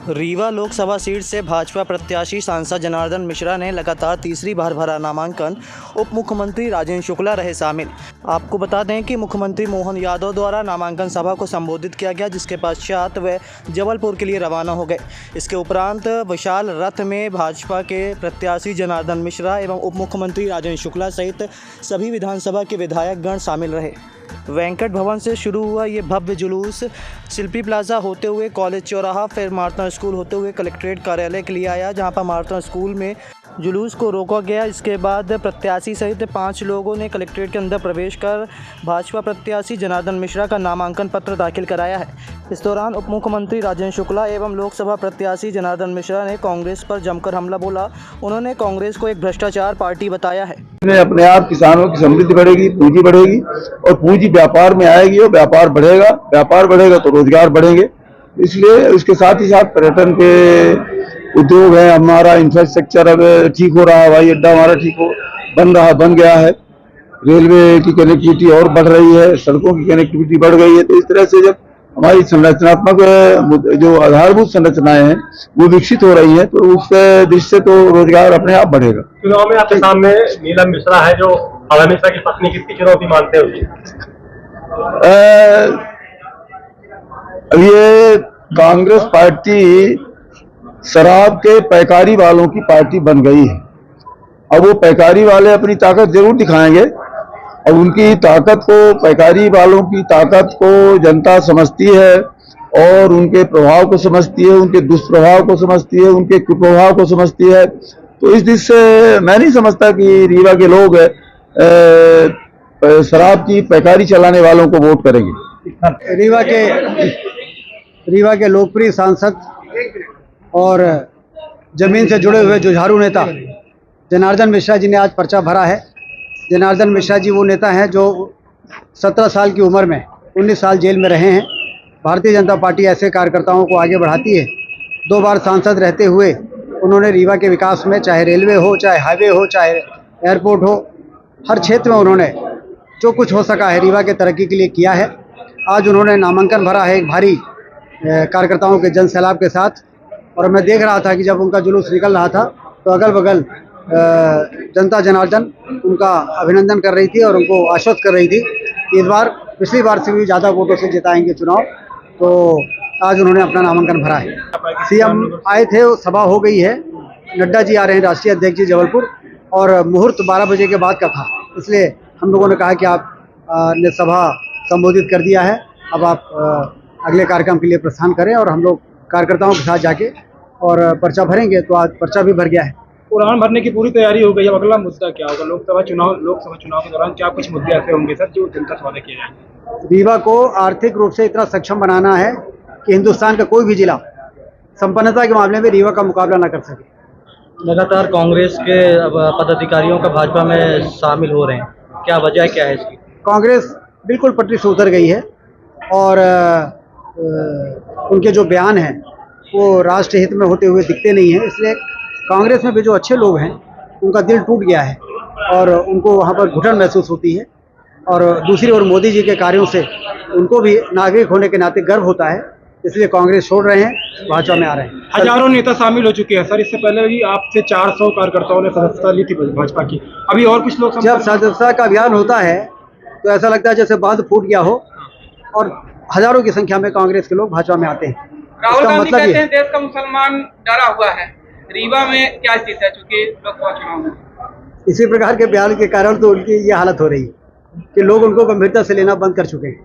Rewa Lok Sabha seat से भाजपा प्रत्याशी सांसद जनार्दन मिश्रा ने लगातार तीसरी बार भरा नामांकन। उप मुख्यमंत्री राजेंद्र शुक्ला रहे शामिल। आपको बता दें कि मुख्यमंत्री मोहन यादव द्वारा नामांकन सभा को संबोधित किया गया, जिसके पश्चात वे जबलपुर के लिए रवाना हो गए। इसके उपरांत विशाल रथ में भाजपा के प्रत्याशी जनार्दन मिश्रा एवं उप मुख्यमंत्री राजेंद्र शुक्ला सहित सभी विधानसभा के विधायकगण शामिल रहे। वेंकट भवन से शुरू हुआ ये भव्य जुलूस शिल्पी प्लाजा होते हुए कॉलेज चौराहा, फिर मार्तन स्कूल होते हुए कलेक्ट्रेट कार्यालय के लिए आया, जहां पर मार्तन स्कूल में जुलूस को रोका गया। इसके बाद प्रत्याशी सहित 5 लोगों ने कलेक्ट्रेट के अंदर प्रवेश कर भाजपा प्रत्याशी जनार्दन मिश्रा का नामांकन पत्र दाखिल कराया है। इस दौरान उप मुख्यमंत्री राजेंद्र शुक्ला एवं लोकसभा प्रत्याशी जनार्दन मिश्रा ने कांग्रेस पर जमकर हमला बोला। उन्होंने कांग्रेस को एक भ्रष्टाचार पार्टी बताया है। अपने आप किसानों की समृद्धि बढ़ेगी, पूंजी बढ़ेगी और पूंजी व्यापार में आएगी और व्यापार बढ़ेगा। व्यापार बढ़ेगा तो रोजगार बढ़ेंगे। इसलिए उसके साथ ही साथ पर्यटन के उद्योग है, हमारा इंफ्रास्ट्रक्चर अब ठीक हो रहा है, हवाई अड्डा हमारा बन गया है, रेलवे की कनेक्टिविटी और बढ़ रही है, सड़कों की कनेक्टिविटी बढ़ गई है। तो इस तरह से जब हमारी संरचनात्मक जो आधारभूत संरचनाएं हैं वो विकसित हो रही है, तो उस दृष्टि से तो रोजगार अपने आप बढ़ेगा। चुनाव में आपके सामने नीलम मिश्रा है जो हमेशा की पत्नी, किसकी चुनौती मानते हो? ये कांग्रेस पार्टी शराब के पैकारी वालों की पार्टी बन गई है। अब वो पैकारी वाले अपनी ताकत जरूर दिखाएंगे और उनकी ताकत को, पैकारी वालों की ताकत को जनता समझती है और उनके प्रभाव को समझती है, उनके दुष्प्रभाव को समझती है, उनके कुप्रभाव को समझती है। तो इस दिश से मैं नहीं समझता कि रीवा के लोग शराब की पैकारी चलाने वालों को वोट करेंगे। रीवा के लोकप्रिय सांसद और जमीन से जुड़े हुए जुझारू नेता जनार्दन मिश्रा जी ने आज पर्चा भरा है। जनार्दन मिश्रा जी वो नेता हैं जो 17 साल की उम्र में 19 साल जेल में रहे हैं। भारतीय जनता पार्टी ऐसे कार्यकर्ताओं को आगे बढ़ाती है। 2 बार सांसद रहते हुए उन्होंने रीवा के विकास में, चाहे रेलवे हो, चाहे हाईवे हो, चाहे एयरपोर्ट हो, हर क्षेत्र में उन्होंने जो कुछ हो सका है रीवा के तरक्की के लिए किया है। आज उन्होंने नामांकन भरा है एक भारी कार्यकर्ताओं के जन सैलाब के साथ। और मैं देख रहा था कि जब उनका जुलूस निकल रहा था तो अगल बगल जनता जनार्दन उनका अभिनंदन कर रही थी और उनको आश्वस्त कर रही थी कि इस बार पिछली बार से भी ज़्यादा वोटों से जिताएंगे चुनाव। तो आज उन्होंने अपना नामांकन भरा है। सीएम आए थे, सभा हो गई है। नड्डा जी आ रहे हैं, राष्ट्रीय अध्यक्ष जी, जबलपुर, और मुहूर्त 12 बजे के बाद का था, इसलिए हम लोगों ने कहा कि आप ने सभा संबोधित कर दिया है, अब आप अगले कार्यक्रम के लिए प्रस्थान करें। और हम लोग कार्यकर्ताओं के साथ जाके और पर्चा भरेंगे। तो आज पर्चा भी भर गया है। उड़ान भरने की पूरी तैयारी हो गई। अब अगला मुद्दा क्या होगा? लोकसभा चुनाव के दौरान क्या कुछ मुद्दे ऐसे होंगे सर जो जनता से वादे किए जाएंगे? रीवा को आर्थिक रूप से इतना सक्षम बनाना है कि हिंदुस्तान का कोई भी जिला संपन्नता के मामले में रीवा का मुकाबला न कर सके। लगातार कांग्रेस के पदाधिकारियों का भाजपा में शामिल हो रहे हैं, क्या वजह क्या है इसकी? कांग्रेस बिल्कुल पटरी से उतर गई है और उनके जो बयान हैं वो राष्ट्र हित में होते हुए दिखते नहीं हैं। इसलिए कांग्रेस में भी जो अच्छे लोग हैं उनका दिल टूट गया है और उनको वहाँ पर घुटन महसूस होती है। और दूसरी ओर मोदी जी के कार्यों से उनको भी नागरिक होने के नाते गर्व होता है, इसलिए कांग्रेस छोड़ रहे हैं, भाजपा में आ रहे हैं। हजारों नेता शामिल हो चुके हैं सर। इससे पहले भी आपसे 400 कार्यकर्ताओं ने सदस्यता ली थी भाजपा की। अभी और कुछ लोग जब सदस्यता का अभियान होता है तो ऐसा लगता है जैसे बांध फूट गया हो और हजारों की संख्या में कांग्रेस के लोग भाजपा में आते हैं। राहुल गांधी कहते हैं देश का मुसलमान डरा हुआ है। रीवा में क्या स्थिति है चूंकि लोकसभा चुनाव में? इसी प्रकार के बयान के कारण तो उनकी ये हालत हो रही है कि लोग उनको गंभीरता से लेना बंद कर चुके हैं।